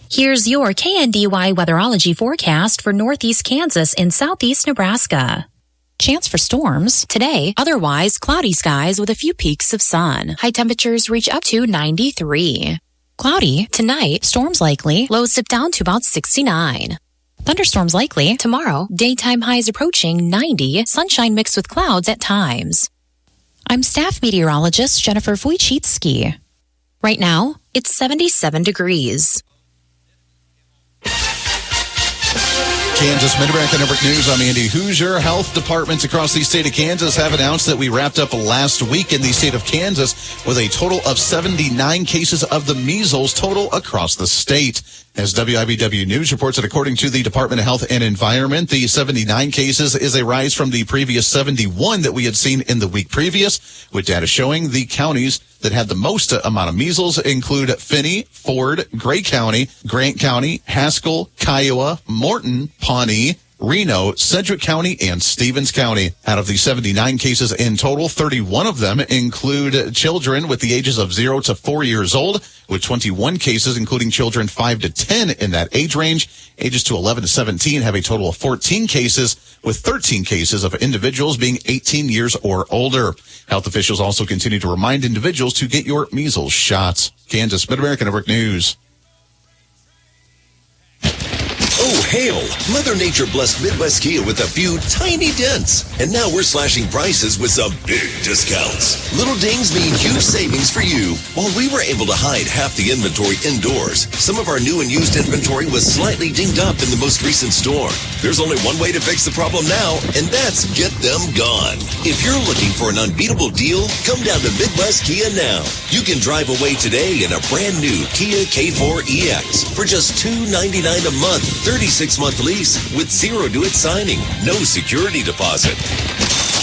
Here's your KNDY weatherology forecast for northeast Kansas and southeast Nebraska. Chance for storms. Today, otherwise cloudy skies with a few peaks of sun. High temperatures reach up to 93. Cloudy. Tonight, storms likely. Lows dip down to about 69. Thunderstorms likely. Tomorrow, daytime highs approaching 90. Sunshine mixed with clouds at times. I'm staff meteorologist Jennifer Wojcicki. Right now, it's 77 degrees. Kansas Mid-America Network News. I'm Andy Hoosier. Health departments across the state of Kansas have announced that we wrapped up last week in the state of Kansas with a total of 79 cases of the measles total across the state. As WIBW News reports that according to the Department of Health and Environment, the 79 cases is a rise from the previous 71 that we had seen in the week previous, with data showing the counties that had the most amount of measles include Finney, Ford, Gray County, Grant County, Haskell, Kiowa, Morton, Pawnee, Reno, Sedgwick County, and Stevens County. Out of the 79 cases in total, 31 of them include children with the ages of 0 to 4 years old, with 21 cases including children 5 to 10 in that age range. Ages to 11 to 17 have a total of 14 cases, with 13 cases of individuals being 18 years or older. Health officials also continue to remind individuals to get your measles shots. Kansas Mid-America Network News. Oh, hail! Mother Nature blessed Midwest Kia with a few tiny dents. And now we're slashing prices with some big discounts. Little dings mean huge savings for you. While we were able to hide half the inventory indoors, some of our new and used inventory was slightly dinged up in the most recent storm. There's only one way to fix the problem now, and that's get them gone. If you're looking for an unbeatable deal, come down to Midwest Kia now. You can drive away today in a brand new Kia K4EX for just $299 a month. 36-month lease with zero due at signing. No security deposit.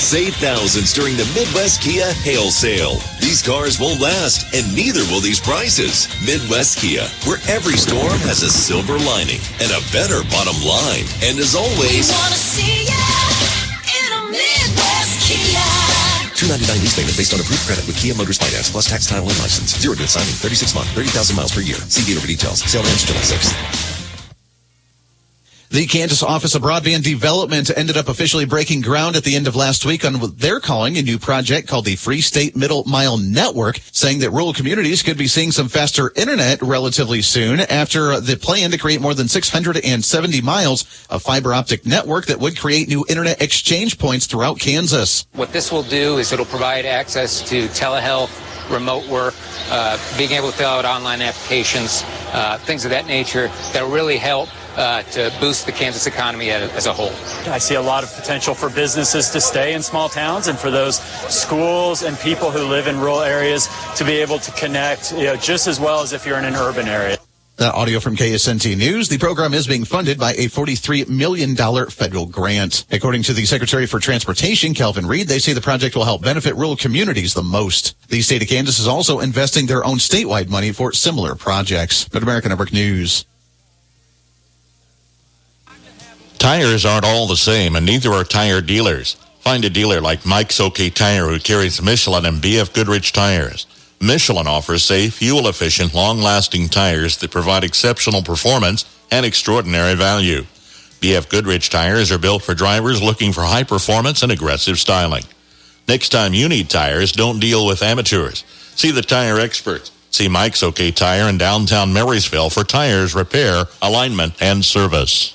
Save thousands during the Midwest Kia Hail Sale. These cars won't last, and neither will these prices. Midwest Kia, where every storm has a silver lining and a better bottom line. And as always, we wanna see ya in a Midwest Kia. $299 lease payment based on approved credit with Kia Motors Finance plus tax, title, and license. Zero due at signing. 36 month, 30,000 miles per year. See dealer for details. Sale ends July 6th. The Kansas Office of Broadband Development ended up officially breaking ground at the end of last week on what they're calling a new project called the Free State Middle Mile Network, saying that rural communities could be seeing some faster internet relatively soon after the plan to create more than 670 miles of fiber optic network that would create new internet exchange points throughout Kansas. What this will do is it'll provide access to telehealth, remote work, being able to fill out online applications, things of that nature that will really help to boost the Kansas economy as a whole. I see a lot of potential for businesses to stay in small towns and for those schools and people who live in rural areas to be able to connect, just as well as if you're in an urban area. That audio from KSNT News. The program is being funded by a $43 million federal grant. According to the Secretary for Transportation, Calvin Reed, they say the project will help benefit rural communities the most. The state of Kansas is also investing their own statewide money for similar projects. Mid-America Network News. Tires aren't all the same, and neither are tire dealers. Find a dealer like Mike's OK Tire, who carries Michelin and BF Goodrich tires. Michelin offers safe, fuel-efficient, long-lasting tires that provide exceptional performance and extraordinary value. BF Goodrich tires are built for drivers looking for high performance and aggressive styling. Next time you need tires, don't deal with amateurs. See the tire experts. See Mike's OK Tire in downtown Marysville for tires, repair, alignment, and service.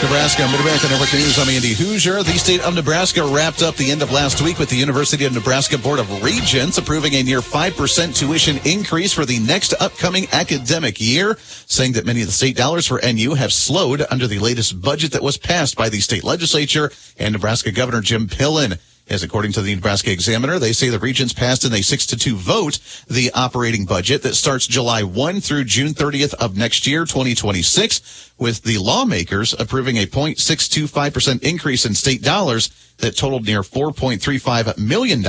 Nebraska Mid-America Network News. I'm Andy Hoosier. The state of Nebraska wrapped up the end of last week with the University of Nebraska Board of Regents approving a near 5% tuition increase for the next upcoming academic year, saying that many of the state dollars for NU have slowed under the latest budget that was passed by the state legislature and Nebraska Governor Jim Pillen. As according to the Nebraska Examiner, they say the Regents passed in a 6-2 vote the operating budget that starts July 1 through June 30th of next year, 2026, with the lawmakers approving a 0.625% increase in state dollars that totaled near $4.35 million,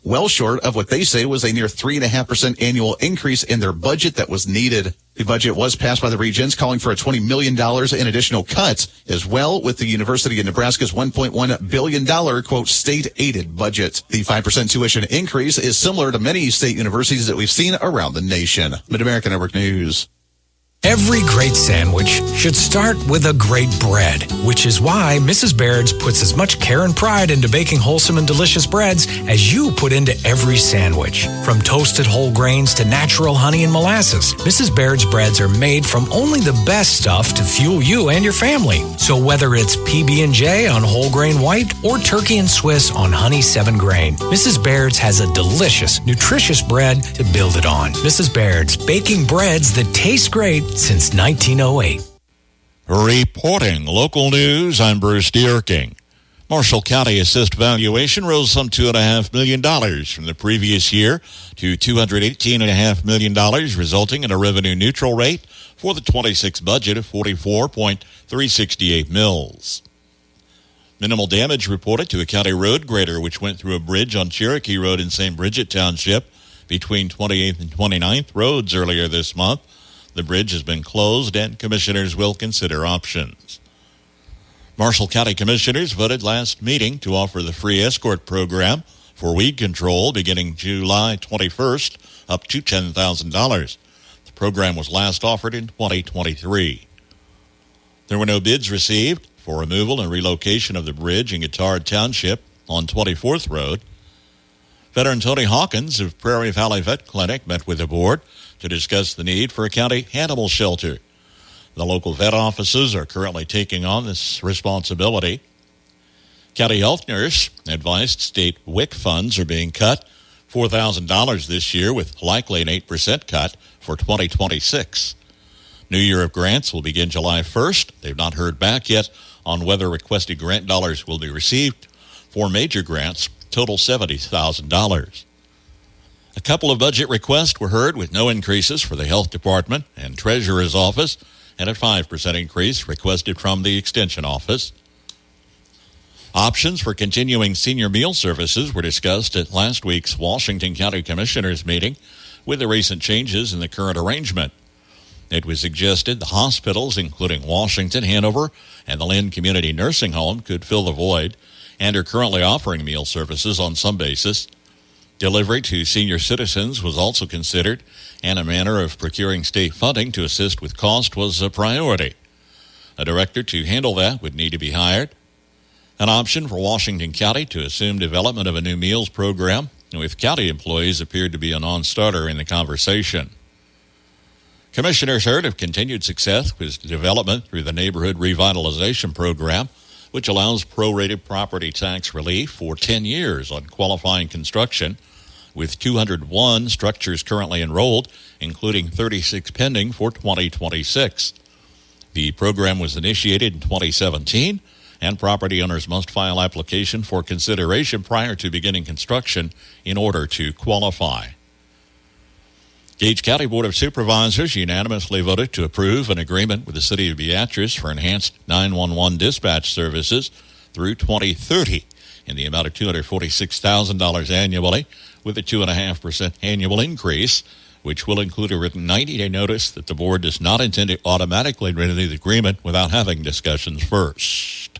well short of what they say was a near 3.5% annual increase in their budget that was needed. The budget was passed by the regions, calling for a $20 million in additional cuts, as well with the University of Nebraska's $1.1 billion, quote, state-aided budget. The 5% tuition increase is similar to many state universities that we've seen around the nation. Mid-America Network News. Every great sandwich should start with a great bread, which is why Mrs. Baird's puts as much care and pride into baking wholesome and delicious breads as you put into every sandwich. From toasted whole grains to natural honey and molasses, Mrs. Baird's breads are made from only the best stuff to fuel you and your family. So whether it's PB&J on whole grain white or turkey and Swiss on honey 7 grain, Mrs. Baird's has a delicious, nutritious bread to build it on. Mrs. Baird's, baking breads that taste great since 1908. Reporting local news, I'm Bruce Dierking. Marshall County assessed valuation rose some $2.5 million from the previous year to $218.5 million, resulting in a revenue-neutral rate for the 26 budget of $44.368 mils. Minimal damage reported to a county road grader which went through a bridge on Cherokee Road in St. Bridget Township between 28th and 29th roads earlier this month. The bridge has been closed, and commissioners will consider options. Marshall County Commissioners voted last meeting to offer the free escort program for weed control beginning July 21st, up to $10,000. The program was last offered in 2023. There were no bids received for removal and relocation of the bridge in Guittard Township on 24th Road. Veteran Tony Hawkins of Prairie Valley Vet Clinic met with the board to discuss the need for a county animal shelter. The local vet offices are currently taking on this responsibility. County health nurse advised state WIC funds are being cut $4,000 this year, with likely an 8% cut for 2026. New year of grants will begin July 1st. They've not heard back yet on whether requested grant dollars will be received. For major grants, total $70,000. A couple of budget requests were heard with no increases for the Health Department and Treasurer's Office, and a 5% increase requested from the Extension Office. Options for continuing senior meal services were discussed at last week's Washington County Commissioners meeting with the recent changes in the current arrangement. It was suggested the hospitals, including Washington, Hanover, and the Lynn Community Nursing Home, could fill the void and are currently offering meal services on some basis. Delivery to senior citizens was also considered, and a manner of procuring state funding to assist with cost was a priority. A director to handle that would need to be hired. An option for Washington County to assume development of a new meals program, with county employees appeared to be a non-starter in the conversation. Commissioners heard of continued success with development through the Neighborhood Revitalization Program, which allows prorated property tax relief for 10 years on qualifying construction, with 201 structures currently enrolled, including 36 pending for 2026. The program was initiated in 2017, and property owners must file application for consideration prior to beginning construction in order to qualify. Gage County Board of Supervisors unanimously voted to approve an agreement with the City of Beatrice for enhanced 911 dispatch services through 2030 in the amount of $246,000 annually, with a 2.5% annual increase, which will include a written 90-day notice that the board does not intend to automatically renew the agreement without having discussions first.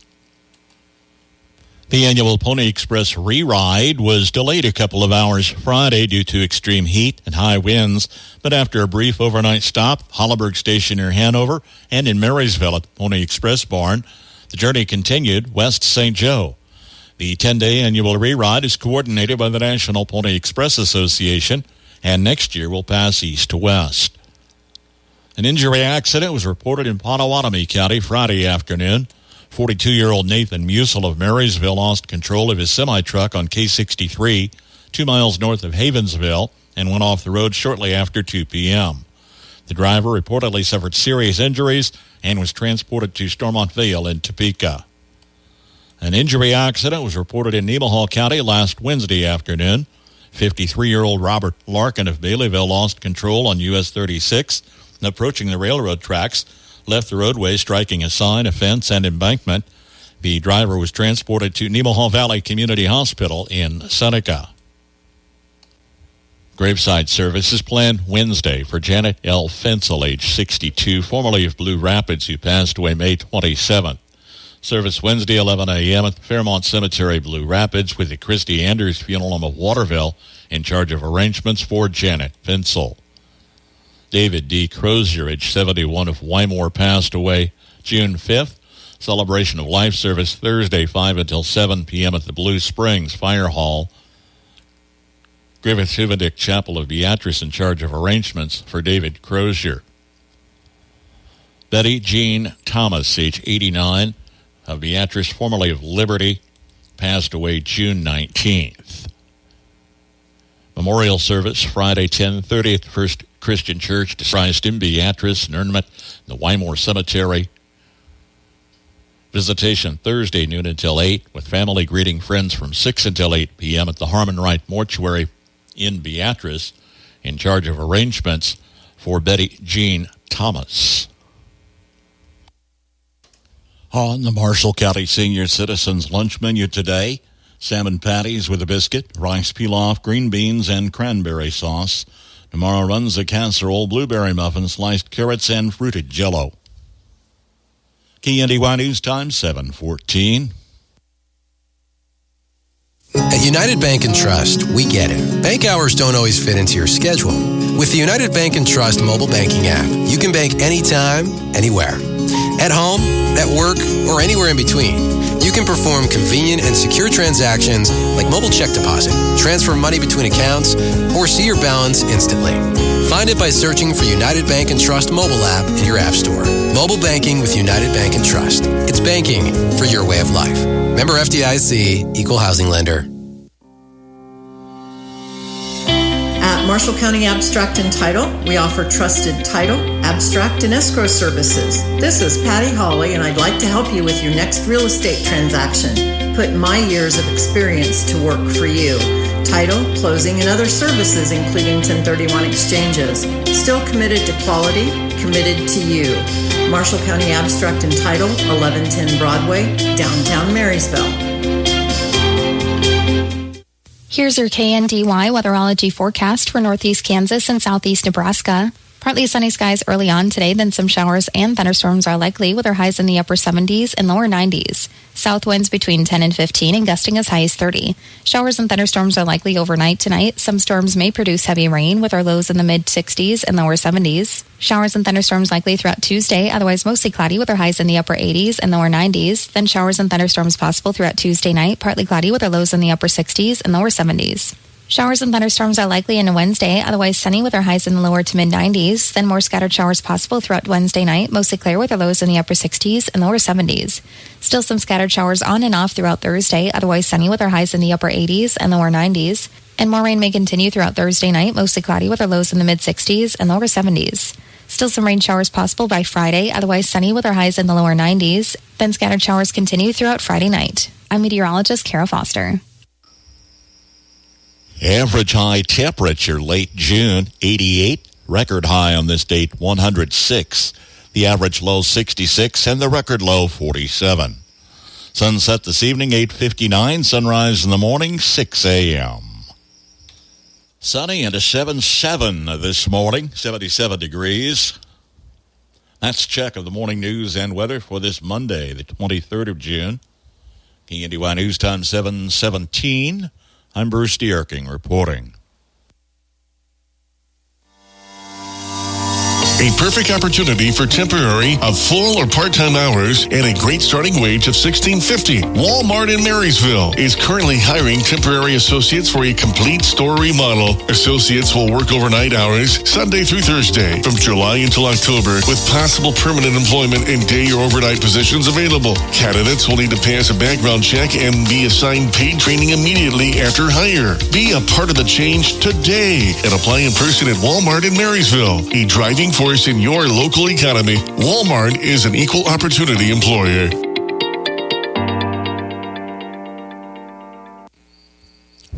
The annual Pony Express re-ride was delayed a couple of hours Friday due to extreme heat and high winds, but after a brief overnight stop, Hollenberg Station near Hanover and in Marysville at the Pony Express barn, the journey continued west St. Joe. The 10-day annual re-ride is coordinated by the National Pony Express Association, and next year will pass east to west. An injury accident was reported in Potawatomi County Friday afternoon. 42-year-old Nathan Musel of Marysville lost control of his semi-truck on K63, 2 miles north of Havensville, and went off the road shortly after 2 p.m. The driver reportedly suffered serious injuries and was transported to Stormontville in Topeka. An injury accident was reported in Nemaha County last Wednesday afternoon. 53-year-old Robert Larkin of Baileyville lost control on US 36, and approaching the railroad tracks, left the roadway striking a sign, a fence, and embankment. The driver was transported to Nemaha Valley Community Hospital in Seneca. Graveside service is planned Wednesday for Janet L. Fensel, age 62, formerly of Blue Rapids, who passed away May 27th. Service Wednesday, 11 a.m. at Fairmont Cemetery, Blue Rapids, with the Christy Anders Funeral Home of Waterville in charge of arrangements for Janet Fensel. David D. Crozier, age 71, of Wymore, passed away June 5th. Celebration of Life service Thursday, 5 until 7 p.m. at the Blue Springs Fire Hall. Griffith Huvendick Chapel of Beatrice in charge of arrangements for David Crozier. Betty Jean Thomas, age 89, of Beatrice, formerly of Liberty, passed away June 19th. Memorial service Friday, 10:30 at the First Christian Church to Christ in Beatrice, Nernmut, the Wymore Cemetery. Visitation Thursday, noon until 8, with family greeting friends from 6 until 8 p.m. at the Harmon Wright Mortuary in Beatrice, in charge of arrangements for Betty Jean Thomas. On the Marshall County Senior Citizens Lunch Menu today, salmon patties with a biscuit, rice pilaf, green beans, and cranberry sauce. Tomorrow runs a casserole, blueberry muffins, sliced carrots, and fruited jello. KNDY News Time, 7:14. At United Bank & Trust, we get it. Bank hours don't always fit into your schedule. With the United Bank & Trust mobile banking app, you can bank anytime, anywhere. At home, at work, or anywhere in between. You can perform convenient and secure transactions like mobile check deposit, transfer money between accounts, or see your balance instantly. Find it by searching for United Bank & Trust mobile app in your app store. Mobile banking with United Bank & Trust. It's banking for your way of life. Member FDIC, Equal Housing Lender. At Marshall County Abstract and Title, we offer trusted title, abstract, and escrow services. This is Patty Hawley, and I'd like to help you with your next real estate transaction. Put my years of experience to work for you. Title, closing, and other services, including 1031 exchanges. Still committed to quality, committed to you. Marshall County Abstract and Title, 1110 Broadway, downtown Marysville. Here's your KNDY weatherology forecast for northeast Kansas and southeast Nebraska. Partly sunny skies early on today, then some showers and thunderstorms are likely with their highs in the upper 70s and lower 90s. South winds between 10 and 15 and gusting as high as 30. Showers and thunderstorms are likely overnight tonight. Some storms may produce heavy rain with our lows in the mid-60s and lower 70s. Showers and thunderstorms likely throughout Tuesday, otherwise mostly cloudy with our highs in the upper 80s and lower 90s. Then showers and thunderstorms possible throughout Tuesday night, partly cloudy with our lows in the upper 60s and lower 70s. Showers and thunderstorms are likely into Wednesday, otherwise sunny with our highs in the lower to mid-90s. Then more scattered showers possible throughout Wednesday night, mostly clear with our lows in the upper 60s and lower 70s. Still some scattered showers on and off throughout Thursday, otherwise sunny with our highs in the upper 80s and lower 90s. And more rain may continue throughout Thursday night, mostly cloudy with our lows in the mid-60s and lower 70s. Still some rain showers possible by Friday, otherwise sunny with our highs in the lower 90s. Then scattered showers continue throughout Friday night. I'm meteorologist Kara Foster. Average high temperature late June, 88. Record high on this date, 106. The average low, 66, and the record low, 47. Sunset this evening, 8:59. Sunrise in the morning, 6 a.m. Sunny and a 77 this morning, 77 degrees. That's a check of the morning news and weather for this Monday, the 23rd of June. KNDY News Time, 7:17. I'm Bruce Dierking reporting. A perfect opportunity for temporary of full or part-time hours and a great starting wage of $16.50. Walmart in Marysville is currently hiring temporary associates for a complete store remodel. Associates will work overnight hours Sunday through Thursday from July until October with possible permanent employment in day or overnight positions available. Candidates will need to pass a background check and be assigned paid training immediately after hire. Be a part of the change today and apply in person at Walmart in Marysville, a driving force in your local economy. Walmart is an equal opportunity employer.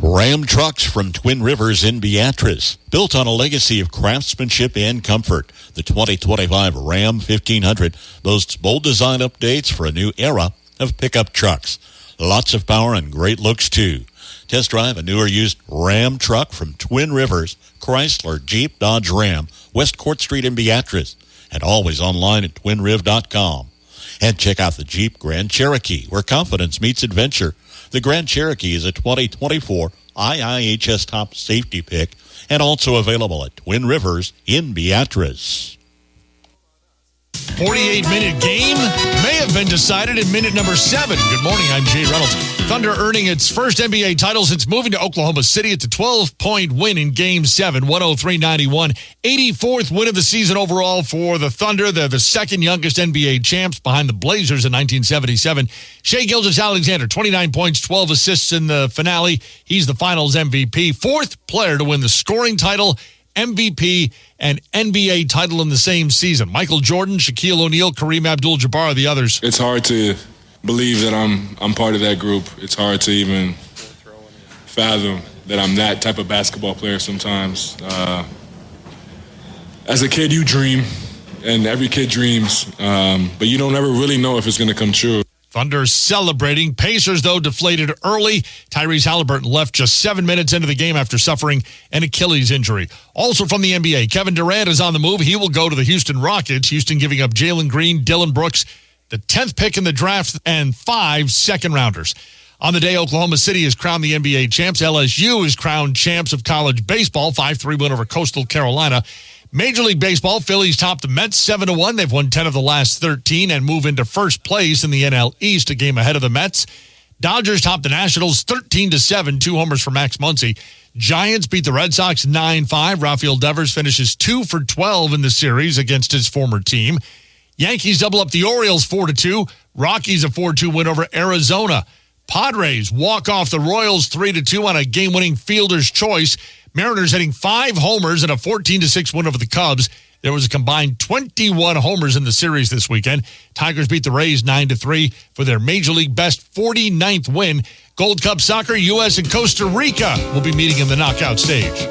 Ram trucks from Twin Rivers in Beatrice, built on a legacy of craftsmanship and comfort. The 2025 Ram 1500 boasts bold design updates for a new era of pickup trucks. Lots of power and great looks, too. Test drive a newer used Ram truck from Twin Rivers, Chrysler, Jeep, Dodge, Ram, West Court Street in Beatrice, and always online at twinriv.com. And check out the Jeep Grand Cherokee, where confidence meets adventure. The Grand Cherokee is a 2024 IIHS Top Safety Pick and also available at Twin Rivers in Beatrice. 48-minute game may have been decided in minute number 7. Good morning, I'm Jay Reynolds. Thunder earning its first NBA title since moving to Oklahoma City. It's a 12-point win in Game 7, 103-91. 84th win of the season overall for the Thunder. They're the second youngest NBA champs behind the Blazers in 1977. Shai Gilgeous-Alexander, 29 points, 12 assists in the finale. He's the finals MVP. Fourth player to win the scoring title, MVP, and NBA title in the same season. Michael Jordan, Shaquille O'Neal, Kareem Abdul-Jabbar are the others. It's hard to believe that I'm part of that group. It's hard to even fathom that I'm that type of basketball player sometimes. As a kid, you dream, and every kid dreams, but you don't ever really know if it's going to come true. Thunder celebrating. Pacers, though, deflated early. Tyrese Halliburton left just 7 minutes into the game after suffering an Achilles injury. Also from the NBA, Kevin Durant is on the move. He will go to the Houston Rockets. Houston giving up Jalen Green, Dillon Brooks, the 10th pick in the draft, and 5 second-rounders. On the day Oklahoma City is crowned the NBA champs, LSU is crowned champs of college baseball, 5-3 win over Coastal Carolina. Major League Baseball, Phillies topped the Mets 7-1. They've won 10 of the last 13 and move into first place in the NL East, a game ahead of the Mets. Dodgers topped the Nationals 13-7, 2 homers for Max Muncy. Giants beat the Red Sox 9-5. Rafael Devers finishes 2 for 12 in the series against his former team. Yankees double up the Orioles 4-2. Rockies a 4-2 win over Arizona. Padres walk off the Royals 3-2 on a game-winning fielder's choice. Mariners hitting 5 homers and a 14-6 win over the Cubs. There was a combined 21 homers in the series this weekend. Tigers beat the Rays 9-3 for their Major League best 49th win. Gold Cup soccer, U.S. and Costa Rica will be meeting in the knockout stage.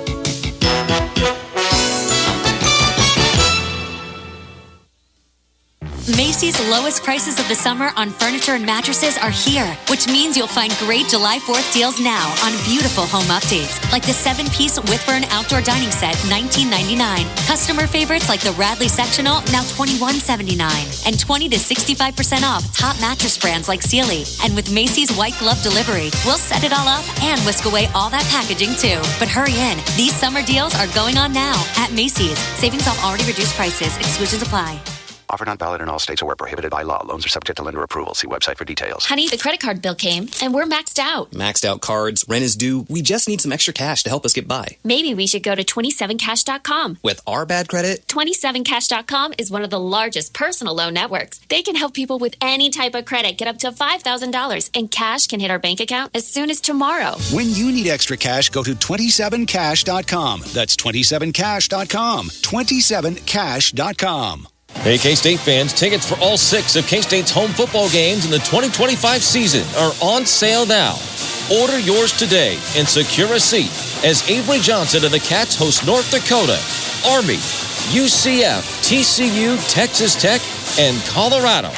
Macy's lowest prices of the summer on furniture and mattresses are here, which means you'll find great July 4th deals now on beautiful home updates, like the 7-piece Whitburn outdoor dining set, $19.99. Customer favorites like the Radley sectional, now $21.79. And 20 to 65% off top mattress brands like Sealy. And with Macy's white glove delivery, we'll set it all up and whisk away all that packaging too. But hurry in. These summer deals are going on now at Macy's. Savings off already reduced prices. Exclusions apply. Offer not valid in all states or where prohibited by law. Loans are subject to lender approval. See website for details. Honey, the credit card bill came, and we're maxed out. Maxed out cards, rent is due. We just need some extra cash to help us get by. Maybe we should go to 27cash.com. With our bad credit? 27cash.com is one of the largest personal loan networks. They can help people with any type of credit get up to $5,000, and cash can hit our bank account as soon as tomorrow. When you need extra cash, go to 27cash.com. That's 27cash.com. 27cash.com. Hey, K-State fans, tickets for all 6 of K-State's home football games in the 2025 season are on sale now. Order yours today and secure a seat as Avery Johnson and the Cats host North Dakota, Army, UCF, TCU, Texas Tech, and Colorado.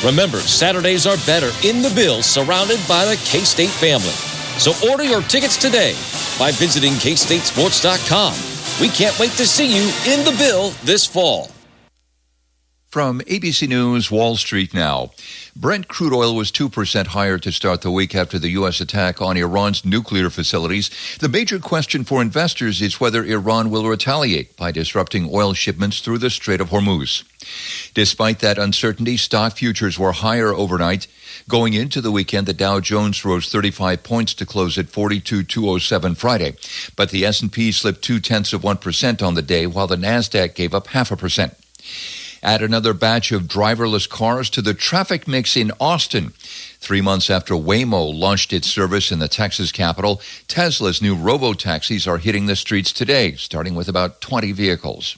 Remember, Saturdays are better in the Bill, surrounded by the K-State family. So order your tickets today by visiting KStatesports.com. We can't wait to see you in the Bill this fall. From ABC News, Wall Street now. Brent crude oil was 2% higher to start the week after the U.S. attack on Iran's nuclear facilities. The major question for investors is whether Iran will retaliate by disrupting oil shipments through the Strait of Hormuz. Despite that uncertainty, stock futures were higher overnight. Going into the weekend, the Dow Jones rose 35 points to close at 42,207 Friday. But the S&P slipped 0.2% on the day, while the NASDAQ gave up 0.5%. Add another batch of driverless cars to the traffic mix in Austin. 3 months after Waymo launched its service in the Texas capital, Tesla's new robo-taxis are hitting the streets today, starting with about 20 vehicles.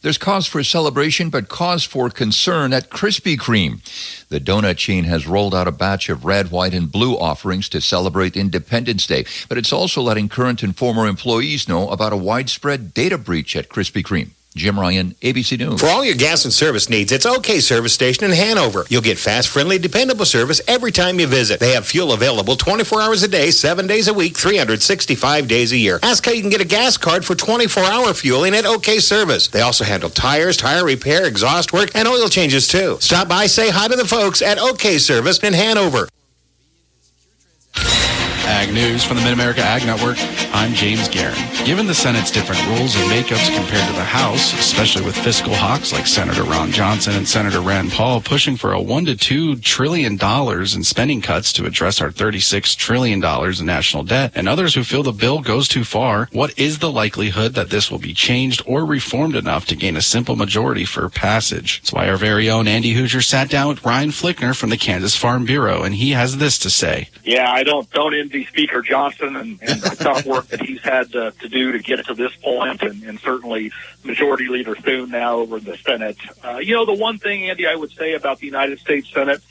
There's cause for celebration, but cause for concern at Krispy Kreme. The donut chain has rolled out a batch of red, white, and blue offerings to celebrate Independence Day, but it's also letting current and former employees know about a widespread data breach at Krispy Kreme. Jim Ryan, ABC News. For all your gas and service needs, it's OK Service Station in Hanover. You'll get fast, friendly, dependable service every time you visit. They have fuel available 24 hours a day, 7 days a week, 365 days a year. Ask how you can get a gas card for 24-hour fueling at OK Service. They also handle tires, tire repair, exhaust work, and oil changes too. Stop by, say hi to the folks at OK Service in Hanover. Ag News from the Mid-America Ag Network. I'm James Guerin. Given the Senate's different rules and makeups compared to the House, especially with fiscal hawks like Senator Ron Johnson and Senator Rand Paul pushing for a $1 to $2 trillion in spending cuts to address our $36 trillion in national debt, and others who feel the bill goes too far, what is the likelihood that this will be changed or reformed enough to gain a simple majority for passage? That's why our very own Andy Hoosier sat down with Ryan Flickner from the Kansas Farm Bureau, and he has this to say. Yeah, I don't envy Speaker Johnson and the tough work that he's had to do to get to this point, and certainly Majority Leader Thune now over in the Senate. The one thing, Andy, I would say about the United States Senate,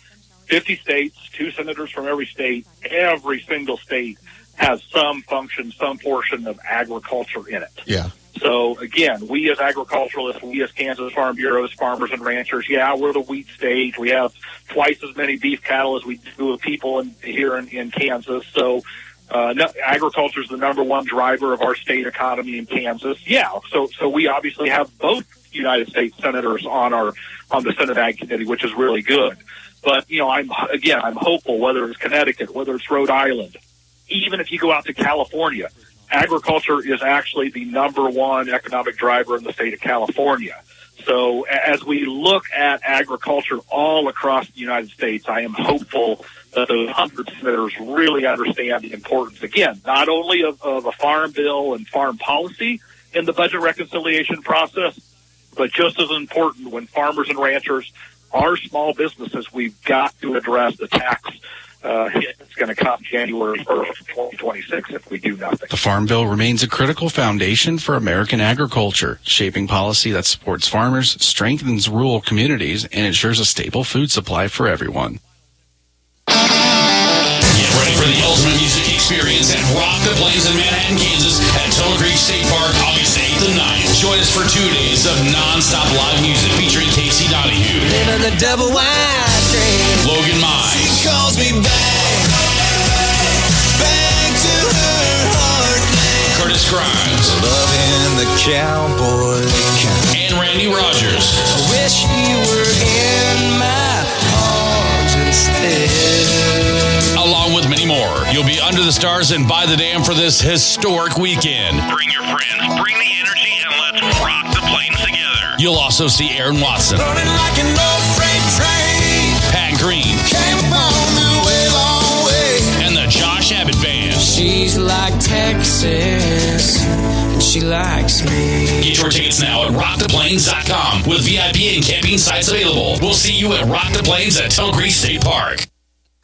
50 states, 2 senators from every state, every single state has some function, some portion of agriculture in it. Yeah. So, again, we as agriculturalists, we as Kansas Farm Bureaus, farmers and ranchers, we're the wheat state. We have twice as many beef cattle as we do of people here in Kansas. So, agriculture is the number one driver of our state economy in Kansas. Yeah, so we obviously have both United States senators on the Senate Ag Committee, which is really good. But, I'm hopeful, whether it's Connecticut, whether it's Rhode Island, even if you go out to California, agriculture is actually the number one economic driver in the state of California. So as we look at agriculture all across the United States, I am hopeful that those 100 senators really understand the importance, again, not only of a farm bill and farm policy in the budget reconciliation process, but just as important when farmers and ranchers are small businesses, we've got to address the tax hit that's going to come January 1st, 2026 if we do nothing. The Farm Bill remains a critical foundation for American agriculture, shaping policy that supports farmers, strengthens rural communities, and ensures a stable food supply for everyone. Get ready for the ultimate music experience at Rock the Plains in Manhattan, Kansas at Tunnel Creek State Park, August 8th and 9th. Join us for 2 days of non-stop live music featuring Casey Donahue, Living the double wide train. Logan Mize, She calls me back to her heartland. Curtis Grimes, Loving the cowboy kind. and Randy Rogers. I wish you were in my arms instead. Along with many more. You'll be under the stars and by the dam for this historic weekend. Bring your friends, bring the energy, and let's rock the plains together. You'll also see Aaron Watson, Running like an old freight train. Pat Green, Came on the way, long way. and the Josh Abbott Band. She's like Texas, and she likes me. Get your tickets now at rocktheplains.com with VIP and camping sites available. We'll see you at Rock the Plains at Tunnel Creek State Park.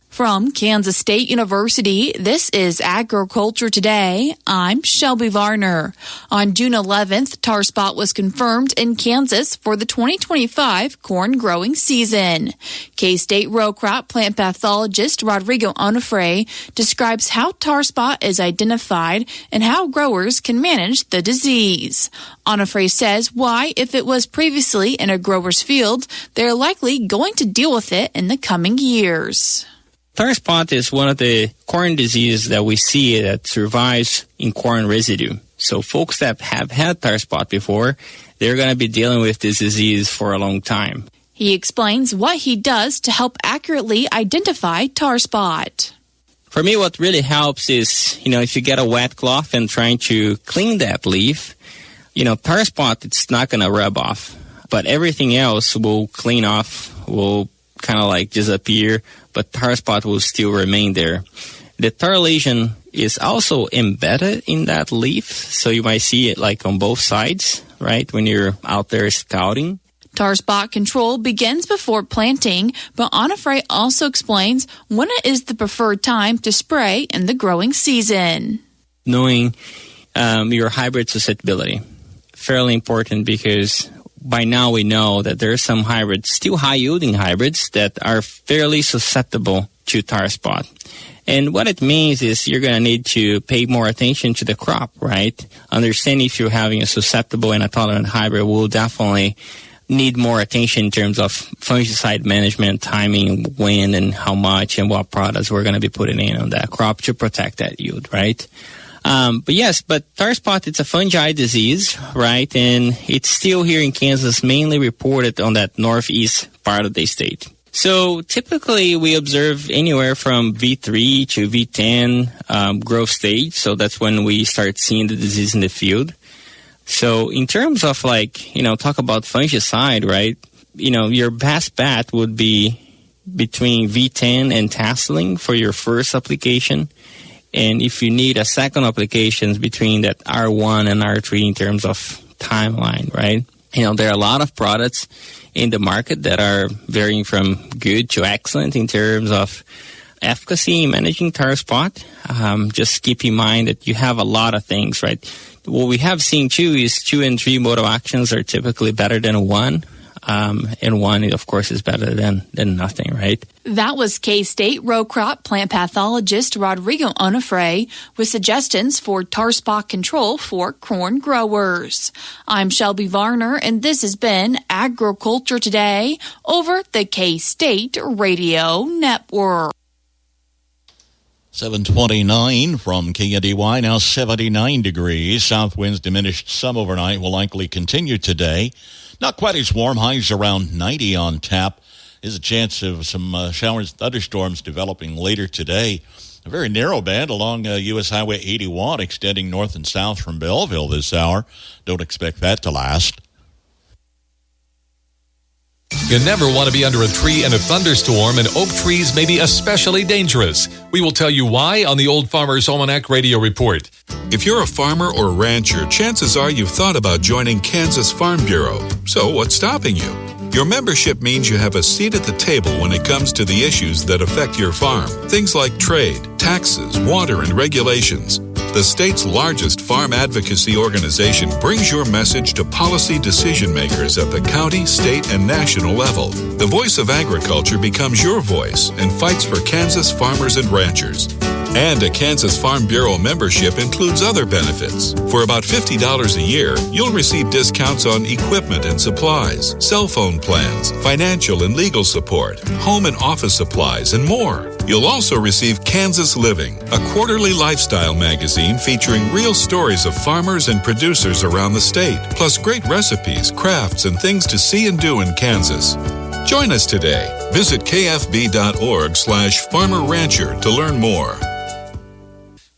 From Kansas State University, this is Agriculture Today. I'm Shelby Varner. On June 11th, tar spot was confirmed in Kansas for the 2025 corn growing season. K-State row crop plant pathologist Rodrigo Onofre describes how tar spot is identified and how growers can manage the disease. Onofre says why, if it was previously in a grower's field, they're likely going to deal with it in the coming years. Tar spot is one of the corn diseases that we see that survives in corn residue. So folks that have had tar spot before, they're going to be dealing with this disease for a long time. He explains what he does to help accurately identify tar spot. For me, what really helps is, if you get a wet cloth and trying to clean that leaf, tar spot, it's not going to rub off. But everything else will clean off, will kind of like disappear, but tar spot will still remain there. The tar lesion is also embedded in that leaf, so you might see it like on both sides, right, when you're out there scouting. Tar spot control begins before planting, but Onofre also explains when it is the preferred time to spray in the growing season. Knowing your hybrid susceptibility, fairly important because by now we know that there are some hybrids, still high-yielding hybrids, that are fairly susceptible to tar spot. And what it means is you're going to need to pay more attention to the crop, right? Understand if you're having a susceptible and a tolerant hybrid will definitely need more attention in terms of fungicide management, timing, when and how much and what products we're going to be putting in on that crop to protect that yield, right? But tar spot, it's a fungi disease, right? And it's still here in Kansas, mainly reported on that northeast part of the state. So typically we observe anywhere from V3 to V10 growth stage. So that's when we start seeing the disease in the field. So in terms of talk about fungicide, right? Your best bet would be between V10 and tasseling for your first application. And if you need a second application between that R1 and R3 in terms of timeline, right? There are a lot of products in the market that are varying from good to excellent in terms of efficacy in managing tar spot. Just keep in mind that you have a lot of things, right? What we have seen too is 2 and 3 mode of actions are typically better than 1. And 1, of course, is better than nothing, right? That was K-State row crop plant pathologist Rodrigo Onofre with suggestions for tar spot control for corn growers. I'm Shelby Varner, and this has been Agriculture Today over the K-State Radio Network. 729 from KNDY, now 79 degrees. South winds diminished some overnight, will likely continue today. Not quite as warm, highs around 90 on tap. There's a chance of some showers, thunderstorms developing later today. A very narrow band along U.S. Highway 81 extending north and south from Belleville this hour. Don't expect that to last. You never want to be under a tree in a thunderstorm, and oak trees may be especially dangerous. We will tell you why on the Old Farmer's Almanac Radio Report. If you're a farmer or rancher, chances are you've thought about joining Kansas Farm Bureau. So what's stopping you? Your membership means you have a seat at the table when it comes to the issues that affect your farm. Things like trade, taxes, water, and regulations. The state's largest farm advocacy organization brings your message to policy decision makers at the county, state, and national level. The voice of agriculture becomes your voice and fights for Kansas farmers and ranchers. And a Kansas Farm Bureau membership includes other benefits. For about $50 a year, you'll receive discounts on equipment and supplies, cell phone plans, financial and legal support, home and office supplies, and more. You'll also receive Kansas Living, a quarterly lifestyle magazine featuring real stories of farmers and producers around the state, plus great recipes, crafts, and things to see and do in Kansas. Join us today. Visit kfb.org/farmer-rancher to learn more.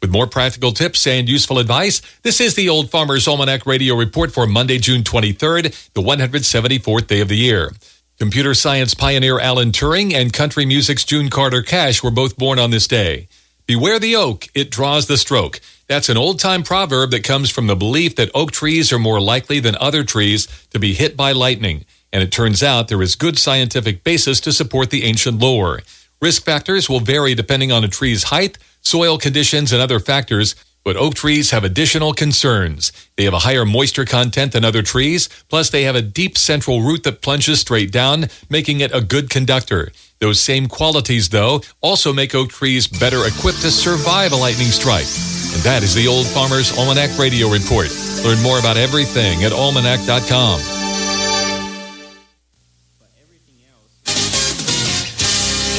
With more practical tips and useful advice, this is the Old Farmer's Almanac Radio Report for Monday, June 23rd, the 174th day of the year. Computer science pioneer Alan Turing and country music's June Carter Cash were both born on this day. Beware the oak, it draws the stroke. That's an old-time proverb that comes from the belief that oak trees are more likely than other trees to be hit by lightning. And it turns out there is good scientific basis to support the ancient lore. Risk factors will vary depending on a tree's height, soil conditions, and other factors, but oak trees have additional concerns. They have a higher moisture content than other trees, plus they have a deep central root that plunges straight down, making it a good conductor. Those same qualities, though, also make oak trees better equipped to survive a lightning strike. And that is the Old Farmer's Almanac Radio Report. Learn more about everything at almanac.com.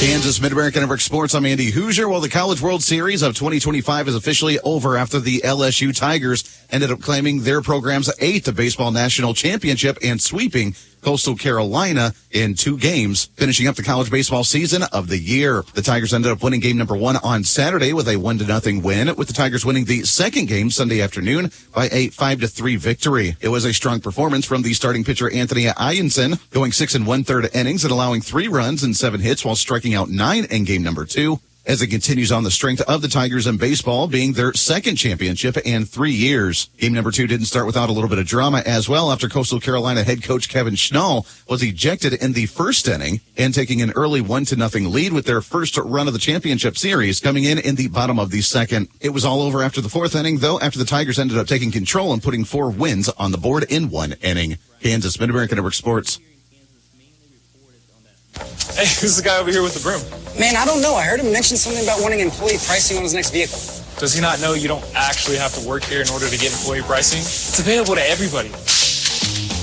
Kansas Mid-American Network Sports. I'm Andy Hoosier. Well, the College World Series of 2025 is officially over after the LSU Tigers ended up claiming their program's 8th baseball national championship and sweeping Coastal Carolina in 2 games, finishing up the college baseball season of the year. The Tigers ended up winning game number 1 on Saturday with a 1-0 win, with the Tigers winning the second game Sunday afternoon by a 5-3 victory. It was a strong performance from the starting pitcher Anthony Ianson, going 6 1/3 innings and allowing 3 runs and 7 hits while striking out 9 in game number 2. As it continues on the strength of the Tigers in baseball being their second championship in 3 years. Game number 2 didn't start without a little bit of drama as well after Coastal Carolina head coach Kevin Schnall was ejected in the first inning and taking an early 1-0 lead with their first run of the championship series coming in the bottom of the second. It was all over after the 4th inning, though, after the Tigers ended up taking control and putting 4 wins on the board in 1 inning. Kansas Mid-American Network Sports. Hey, who's the guy over here with the broom? Man, I don't know. I heard him mention something about wanting employee pricing on his next vehicle. Does he not know you don't actually have to work here in order to get employee pricing? It's available to everybody.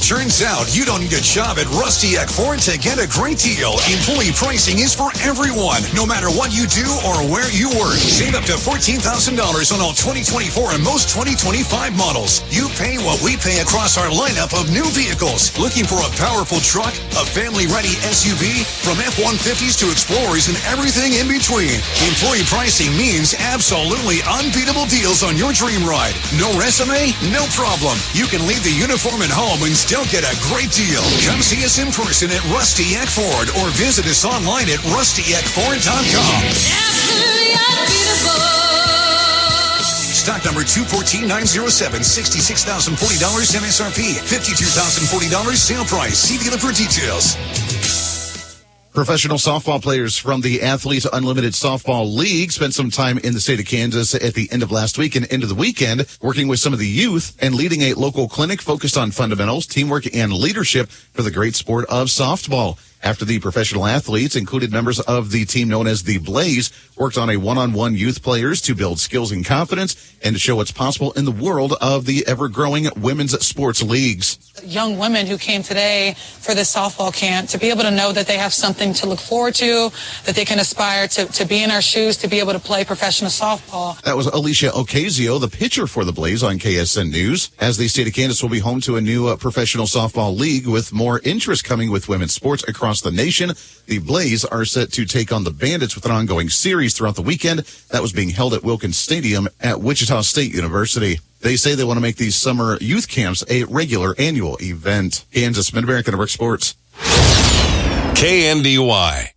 Turns out you don't need to shop at Rusty Eck Ford to get a great deal. Employee pricing is for everyone, no matter what you do or where you work. Save up to $14,000 on all 2024 and most 2025 models. You pay what we pay across our lineup of new vehicles. Looking for a powerful truck, a family-ready SUV, from F-150s to Explorers and everything in between. Employee pricing means absolutely unbeatable deals on your dream ride. No resume? No problem. You can leave the uniform at home and still get a great deal. Come see us in person at Rusty Eck Ford or visit us online at rustyeckford.com. Stock number 214907, $66,040 MSRP, $52,040 sale price. See dealer for details. Professional softball players from the Athletes Unlimited Softball League spent some time in the state of Kansas at the end of last week and into the weekend, working with some of the youth and leading a local clinic focused on fundamentals, teamwork, and leadership for the great sport of softball. After the professional athletes, included members of the team known as the Blaze, worked on a one-on-one youth players to build skills and confidence and to show what's possible in the world of the ever-growing women's sports leagues. Young women who came today for this softball camp to be able to know that they have something to look forward to, that they can aspire to be in our shoes, to be able to play professional softball. That was Alicia Ocasio, the pitcher for the Blaze, on KSN News. As the state of Kansas will be home to a new professional softball league with more interest coming with women's sports across the nation, the Blaze are set to take on the Bandits with an ongoing series throughout the weekend that was being held at Wilkins Stadium at Wichita State University. They say they want to make these summer youth camps a regular annual event. Kansas, Mid-America Network Sports. KNDY.